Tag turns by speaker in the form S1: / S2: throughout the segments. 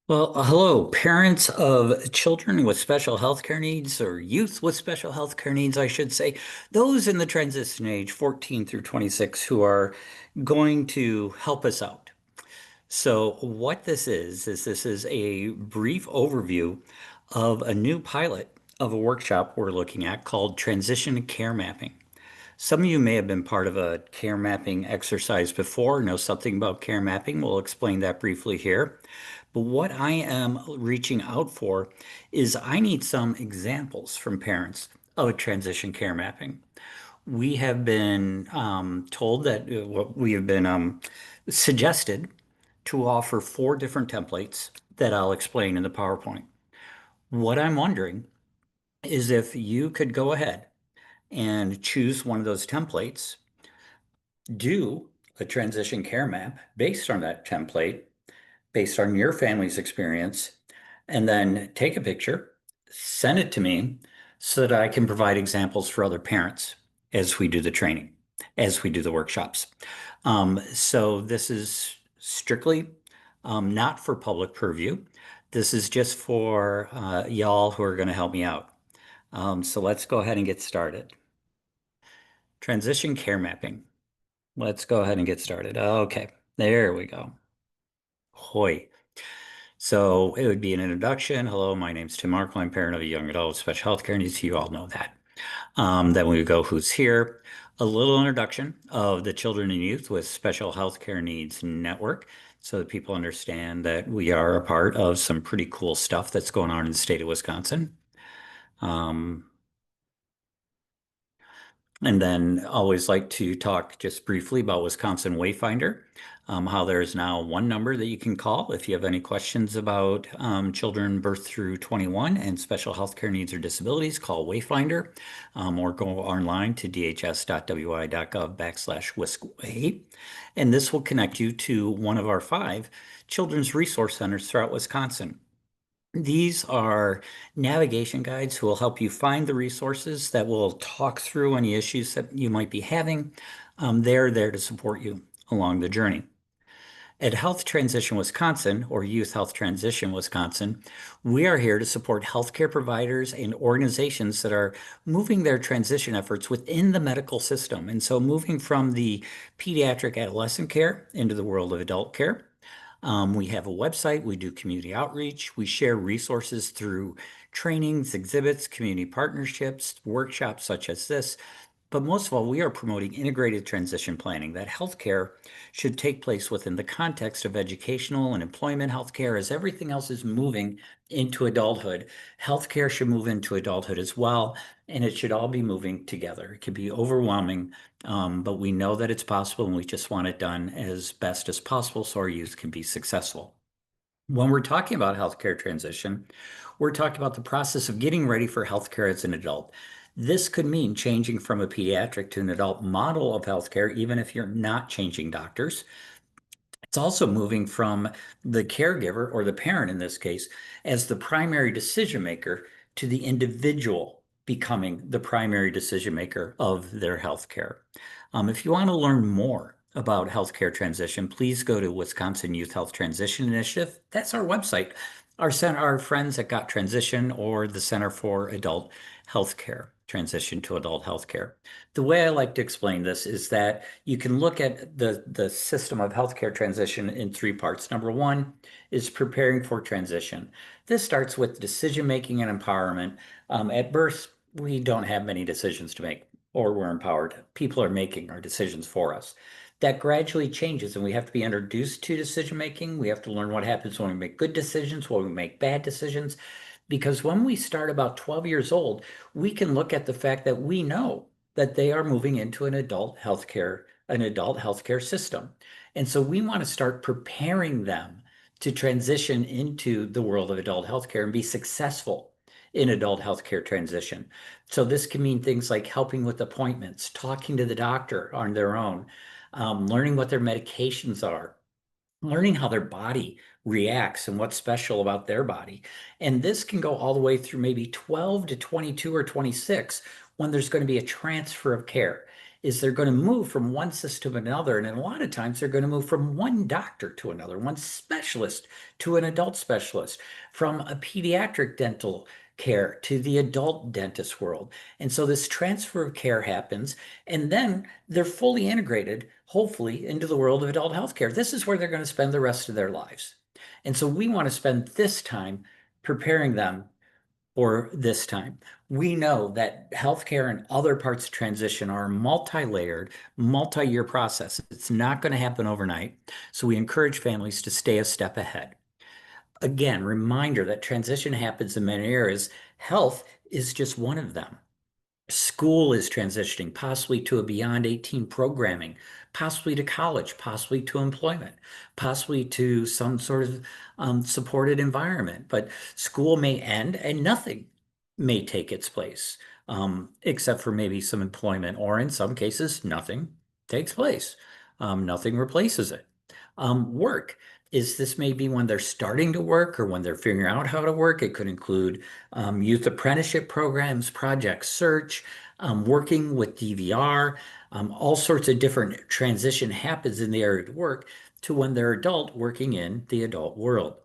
S1: Well, hello, parents of children with special healthcare needs, or youth with special healthcare needs, I should say, those in the transition age 14 through 26 who are going to help us out. So, what this is this is a brief overview of a new pilot of a workshop we're looking at called Transition Care Mapping. Some of you may have been part of a care mapping exercise before, know something about care mapping. We'll explain that briefly here. But what I am reaching out for is I need some examples from parents of a transition care mapping. We have been told that what we have been suggested to offer four different templates that I'll explain in the PowerPoint. What I'm wondering is if you could go ahead and choose one of those templates, do a transition care map based on that template, based on your family's experience, and then take a picture, send it to me so that I can provide examples for other parents as we do the training, as we do the workshops. So this is strictly not for public purview. This is just for y'all who are going to help me out. So let's go ahead and get started. Transition care mapping. Let's go ahead and get started. Okay, there we go. Hoi. So it would be an introduction. Hello, my name's Tim Markle. I'm parent of a young adult with special healthcare needs. You all know that. Then we would go who's here. A little introduction of the Children and Youth with Special Healthcare Needs Network so that people understand that we are a part of some pretty cool stuff that's going on in the state of Wisconsin. And then always like to talk just briefly about Wisconsin Wayfinder, how there is now one number that you can call if you have any questions about children birth through 21 and special healthcare needs or disabilities. Call Wayfinder, or go online to dhs.wi.gov/WisWay. And this will connect you to one of our 5 children's resource centers throughout Wisconsin. These are navigation guides who will help you find the resources that will talk through any issues that you might be having. They're there to support you along the journey. At Health Transition Wisconsin, or Youth Health Transition Wisconsin, we are here to support healthcare providers and organizations that are moving their transition efforts within the medical system. And so moving from the pediatric adolescent care into the world of adult care. We have a website, we do community outreach, we share resources through trainings, exhibits, community partnerships, workshops such as this. But most of all, we are promoting integrated transition planning, that healthcare should take place within the context of educational and employment healthcare as everything else is moving into adulthood. Healthcare should move into adulthood as well, and it should all be moving together. It can be overwhelming, but we know that it's possible, and we just want it done as best as possible so our youth can be successful. When we're talking about healthcare transition, we're talking about the process of getting ready for healthcare as an adult. This could mean changing from a pediatric to an adult model of healthcare, even if you're not changing doctors. It's also moving from the caregiver, or the parent in this case, as the primary decision maker to the individual becoming the primary decision maker of their healthcare. If you want to learn more about healthcare transition, please go to Wisconsin Youth Health Transition Initiative. That's our website. Our center, our friends at Got Transition, or the Center for Adult Healthcare, Transition to Adult Healthcare. The way I like to explain this is that you can look at the system of healthcare transition in 3 parts. Number 1 is preparing for transition. This starts with decision making and empowerment. At birth, we don't have many decisions to make, or we're empowered. People are making our decisions for us. That gradually changes, and we have to be introduced to decision making. We have to learn what happens when we make good decisions, when we make bad decisions. Because when we start about 12 years old, we can look at the fact that we know that they are moving into an adult healthcare system. And so we want to start preparing them to transition into the world of adult healthcare and be successful in adult healthcare transition. So this can mean things like helping with appointments, talking to the doctor on their own, learning what their medications are, learning how their body reacts and what's special about their body. And this can go all the way through maybe 12 to 22 or 26 when there's going to be a transfer of care. is they're going to move from one system to another. And a lot of times they're going to move from one doctor to another, one specialist to an adult specialist, from a pediatric dental care to the adult dentist world. And so this transfer of care happens, and then they're fully integrated, hopefully, into the world of adult healthcare. This is where they're going to spend the rest of their lives. And so we want to spend this time preparing them for this time. We know that healthcare and other parts of transition are a multi-layered, multi-year process. It's not going to happen overnight. So we encourage families to stay a step ahead. Again, reminder that transition happens in many areas. Health is just one of them. School is transitioning, possibly to a beyond 18 programming, possibly to college, possibly to employment, possibly to some sort of supported environment. But school may end and nothing may take its place, except for maybe some employment, or in some cases, nothing takes place. Nothing replaces it. Work is this may be when they're starting to work or when they're figuring out how to work. It could include youth apprenticeship programs, Project Search, working with DVR, all sorts of different transition happens in the area of work to when they're adult working in the adult world.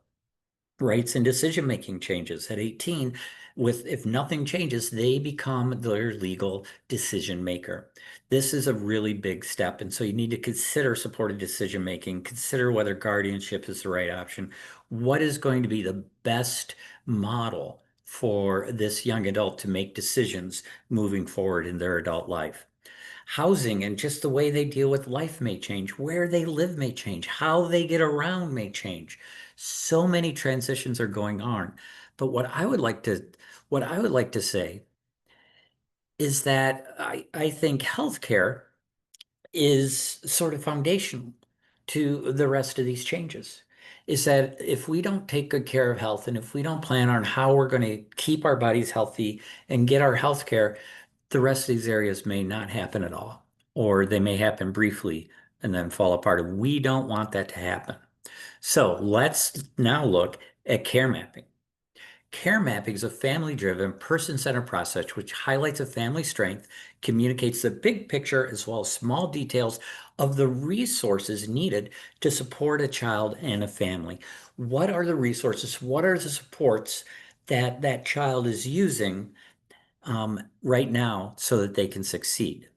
S1: Rights and decision-making changes at 18. If nothing changes, they become their legal decision maker. This is a really big step. And so you need to consider supported decision-making, consider whether guardianship is the right option. What is going to be the best model for this young adult to make decisions moving forward in their adult life? Housing and just the way they deal with life may change. Where they live may change. How they get around may change. So many transitions are going on. But what I would like to say is that I think healthcare is sort of foundational to the rest of these changes. Is that if we don't take good care of health, and if we don't plan on how we're going to keep our bodies healthy and get our health care, the rest of these areas may not happen at all, or they may happen briefly and then fall apart. We don't want that to happen. So let's now look at care mapping. Care mapping is a family-driven, person-centered process which highlights a family's strength, communicates the big picture as well as small details of the resources needed to support a child and a family. What are the resources? What are the supports that that child is using right now so that they can succeed?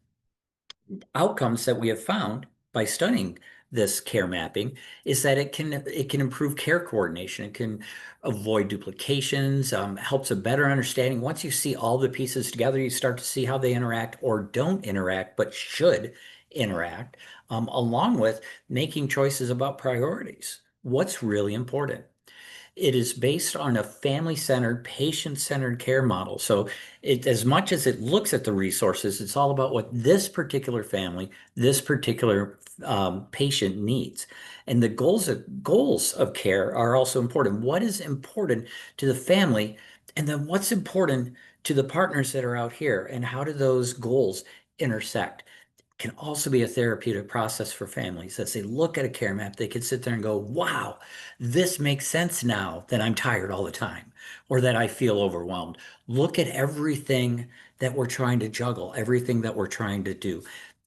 S1: Outcomes that we have found by studying this care mapping is that it can improve care coordination. It can avoid duplications, helps a better understanding. Once you see all the pieces together, you start to see how they interact or don't interact, but should interact, along with making choices about priorities. What's really important? It is based on a family-centered, patient-centered care model. So as much as it looks at the resources, it's all about what this particular family, this particular patient needs. And the goals of care are also important. What is important to the family? And then what's important to the partners that are out here? And how do those goals intersect? Can also be a therapeutic process for families. As they look at a care map, they can sit there and go, wow, this makes sense now that I'm tired all the time or that I feel overwhelmed. Look at everything that we're trying to juggle, everything that we're trying to do.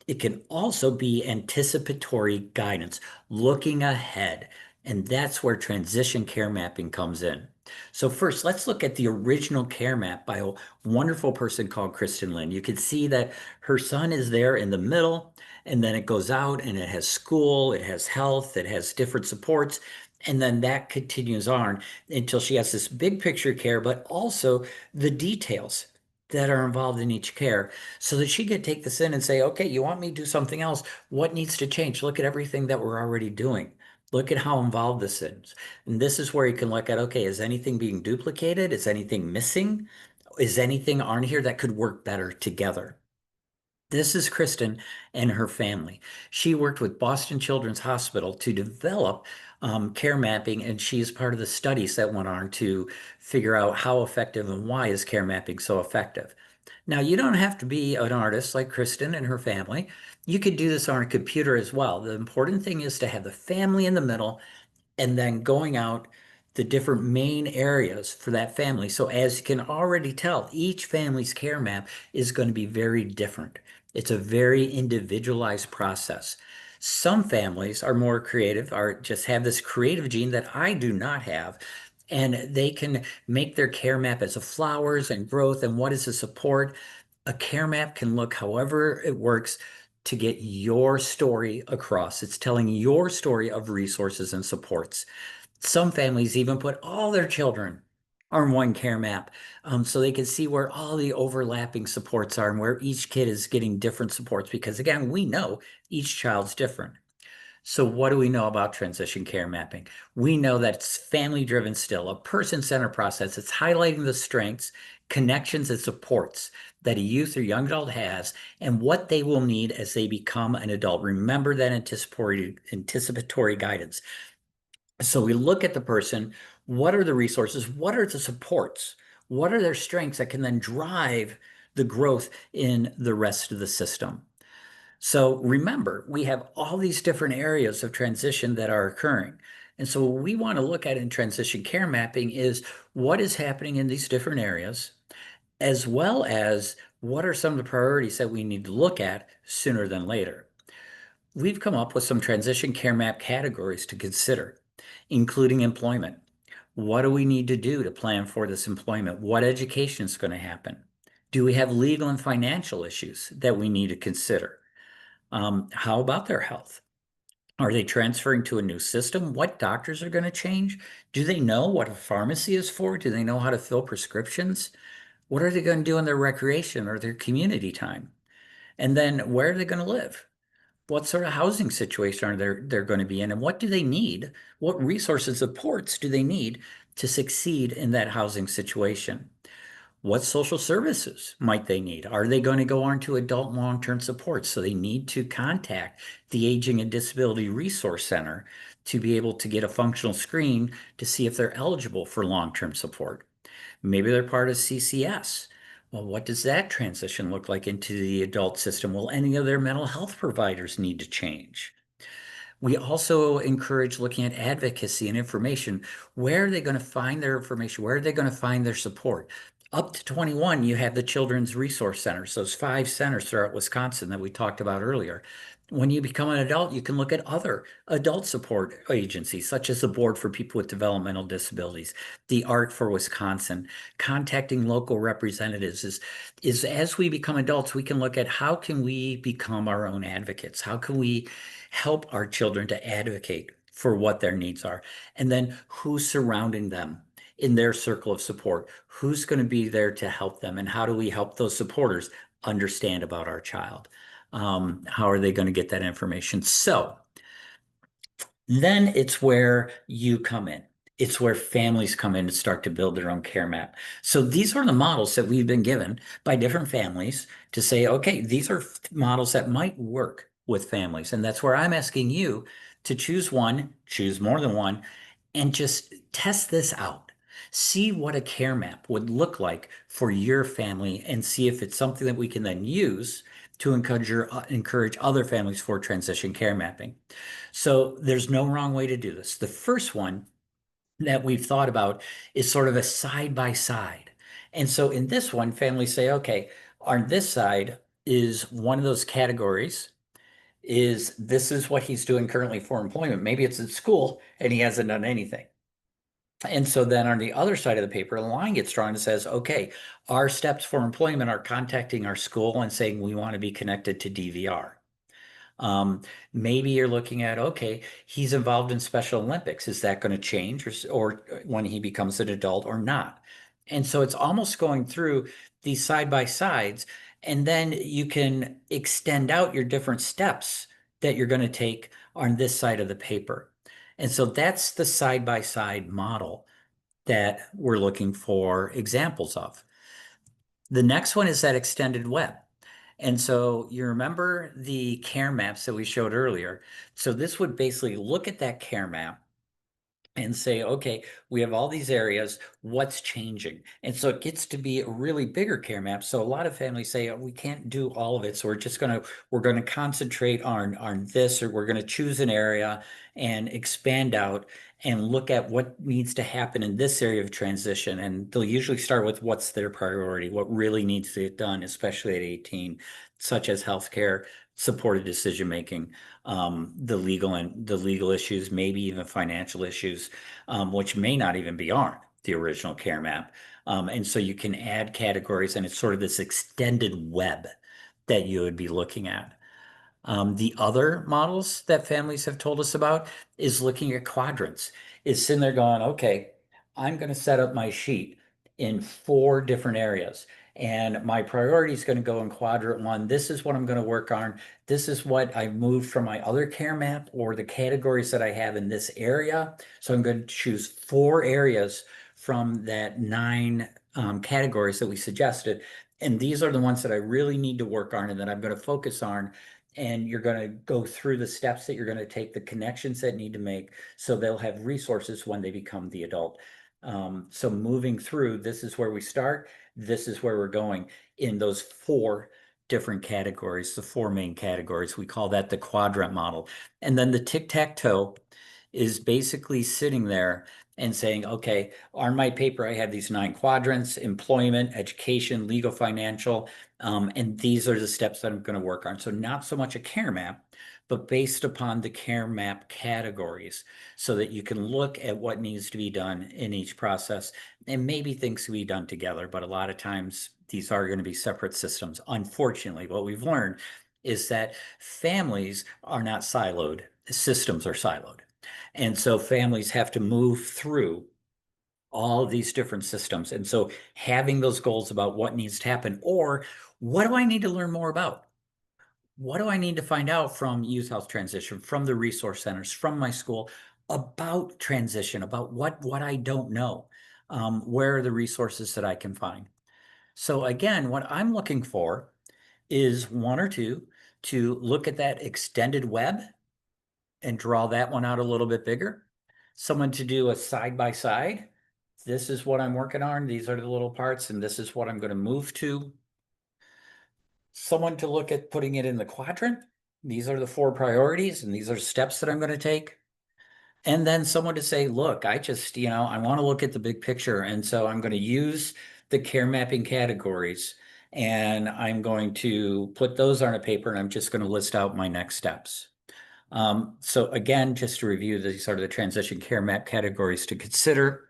S1: It can also be anticipatory guidance, looking ahead. And that's where transition care mapping comes in. So first, let's look at the original care map by a wonderful person called Kristen Lynn. You can see that her son is there in the middle, and then it goes out and it has school, it has health, it has different supports, and then that continues on until she has this big picture care, but also the details that are involved in each care so that she could take this in and say, okay, you want me to do something else? What needs to change? Look at everything that we're already doing. Look at how involved this is. And this is where you can look at, okay, is anything being duplicated? Is anything missing? Is anything on here that could work better together? This is Kristen and her family. She worked with Boston Children's Hospital to develop care mapping, and she is part of the studies that went on to figure out how effective and why is care mapping so effective. Now, you don't have to be an artist like Kristen and her family. You could do this on a computer as well. The important thing is to have the family in the middle and then going out the different main areas for that family. So as you can already tell, each family's care map is going to be very different. It's a very individualized process. Some families are more creative, are just have this creative gene that I do not have, and they can make their care map as a flowers and growth and what is the support. A care map can look however it works to get your story across. It's telling your story of resources and supports. Some families even put all their children on one care map, so they can see where all the overlapping supports are and where each kid is getting different supports. Because again, we know each child's different. So what do we know about transition care mapping? We know that it's family driven still, a person-centered process. It's highlighting the strengths, connections, and supports that a youth or young adult has and what they will need as they become an adult. Remember that anticipatory guidance. So we look at the person, what are the resources? What are the supports? What are their strengths that can then drive the growth in the rest of the system? So remember, we have all these different areas of transition that are occurring. And so what we want to look at in transition care mapping is what is happening in these different areas, as well as what are some of the priorities that we need to look at sooner than later. We've come up with some transition care map categories to consider, including employment. What do we need to do to plan for this employment? What education is going to happen? Do we have legal and financial issues that we need to consider? How about their health? Are they transferring to a new system? What doctors are going to change? Do they know what a pharmacy is for? Do they know how to fill prescriptions? What are they going to do in their recreation or their community time? And then where are they going to live? What sort of housing situation are they're going to be in, and what do they need? What resources, supports do they need to succeed in that housing situation? What social services might they need? Are they going to go on to adult long-term support? So they need to contact the Aging and Disability Resource Center to be able to get a functional screen to see if they're eligible for long-term support. Maybe they're part of CCS. Well, what does that transition look like into the adult system? Will any of their mental health providers need to change? We also encourage looking at advocacy and information. Where are they going to find their information? Where are they going to find their support? Up to 21, you have the Children's Resource Centers, those 5 centers throughout Wisconsin that we talked about earlier. When you become an adult, you can look at other adult support agencies, such as the Board for People with Developmental Disabilities, the ARC for Wisconsin. Contacting local representatives is as we become adults, we can look at how can we become our own advocates? How can we help our children to advocate for what their needs are? And then who's surrounding them in their circle of support? Who's going to be there to help them? And how do we help those supporters understand about our child? How are they going to get that information? So then it's where you come in. It's where families come in and start to build their own care map. So these are the models that we've been given by different families to say, okay, these are models that might work with families. And that's where I'm asking you to choose one, choose more than one, and just test this out. See what a care map would look like for your family and see if it's something that we can then use to encourage other families for transition care mapping. So there's no wrong way to do this. The first one that we've thought about is sort of a side by side. And so in this one, families say, okay, on this side is one of those categories is this is what he's doing currently for employment. Maybe it's at school and he hasn't done anything. And so then on the other side of the paper, the line gets drawn and says, okay, our steps for employment are contacting our school and saying we want to be connected to DVR. Maybe you're looking at, okay, he's involved in Special Olympics. Is that going to change or when he becomes an adult or not? And so it's almost going through these side by sides, and then you can extend out your different steps that you're going to take on this side of the paper. And so that's the side by side model that we're looking for examples of. The next one is that extended web. And so you remember the care maps that we showed earlier. So this would basically look at that care map and say, okay, we have all these areas, what's changing? And so it gets to be a really bigger care map. So a lot of families say, oh, we can't do all of it. So we're gonna concentrate on this, or we're gonna choose an area and expand out and look at what needs to happen in this area of transition. And they'll usually start with what's their priority, what really needs to get done, especially at 18, such as healthcare, supported decision making, the legal issues, maybe even financial issues, which may not even be on the original care map. And so you can add categories, and it's sort of this extended web that you would be looking at. The other models that families have told us about is looking at quadrants. Is sitting there going, okay, I'm going to set up my sheet in 4 different areas. And my priority is going to go in quadrant 1. This is what I'm going to work on. This is what I moved from my other care map or the categories that I have in this area. So I'm going to choose 4 areas from that 9 categories that we suggested. And these are the ones that I really need to work on and that I'm going to focus on, and you're going to go through the steps that you're going to take, the connections that need to make, so they'll have resources when they become the adult. So moving through, this is where we start, this is where we're going in those 4 different categories, the 4 main categories. We call that the quadrant model. And then the tic-tac-toe is basically sitting there and saying, okay, on my paper, I have these 9 quadrants: employment, education, legal, financial, and these are the steps that I'm going to work on. So not so much a care map, but based upon the care map categories, so that you can look at what needs to be done in each process, and maybe things can be done together. But a lot of times these are going to be separate systems. Unfortunately, what we've learned is that families are not siloed, systems are siloed. And so families have to move through all of these different systems. And so having those goals about what needs to happen, or what do I need to learn more about? What do I need to find out from Youth Health Transition, from the resource centers, from my school about transition, about what I don't know? Where are the resources that I can find? So again, what I'm looking for is 1 or 2 to look at that extended web and draw that one out a little bit bigger. Someone to do a side by side. This is what I'm working on. These are the little parts, and this is what I'm going to move to. Someone to look at putting it in the quadrant. These are the 4 priorities, and these are steps that I'm going to take. And then someone to say, look, I just, I want to look at the big picture. And so I'm going to use the care mapping categories, and I'm going to put those on a paper, and I'm just going to list out my next steps. So again, just to review, these are the transition care map categories to consider.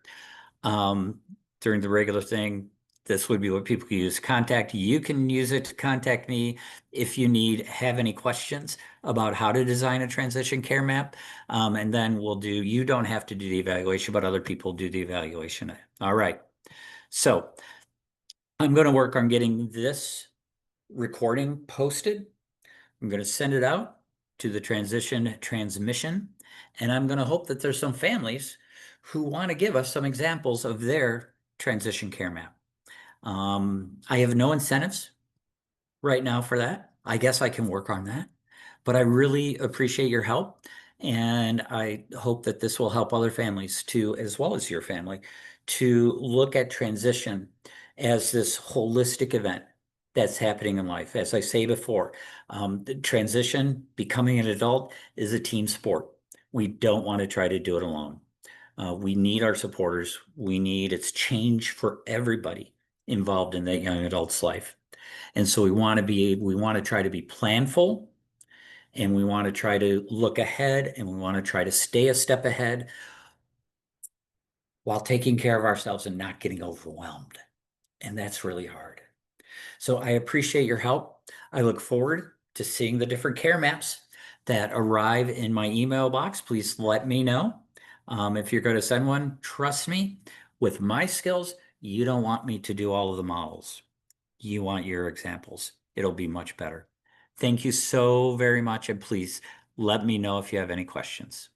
S1: During the regular thing, this would be what people can use. Contact, you can use it to contact me if you have any questions about how to design a transition care map. And then you don't have to do the evaluation, but other people do the evaluation. All right. So I'm going to work on getting this recording posted. I'm going to send it out to the transition transmission, and I'm going to hope that there's some families who want to give us some examples of their transition care map. I have no incentives right now for that. I guess I can work on that, but I really appreciate your help. And I hope that this will help other families too, as well as your family, to look at transition as this holistic event that's happening in life. As I say before, the transition, becoming an adult, is a team sport. We don't want to try to do it alone. We need our supporters. It's change for everybody involved in that young adult's life. And so we want to try to be planful, and we want to try to look ahead, and we want to try to stay a step ahead while taking care of ourselves and not getting overwhelmed. And that's really hard. So I appreciate your help. I look forward to seeing the different care maps that arrive in my email box. Please let me know. If you're going to send one, trust me, with my skills, you don't want me to do all of the models. You want your examples. It'll be much better. Thank you so very much, and please let me know if you have any questions.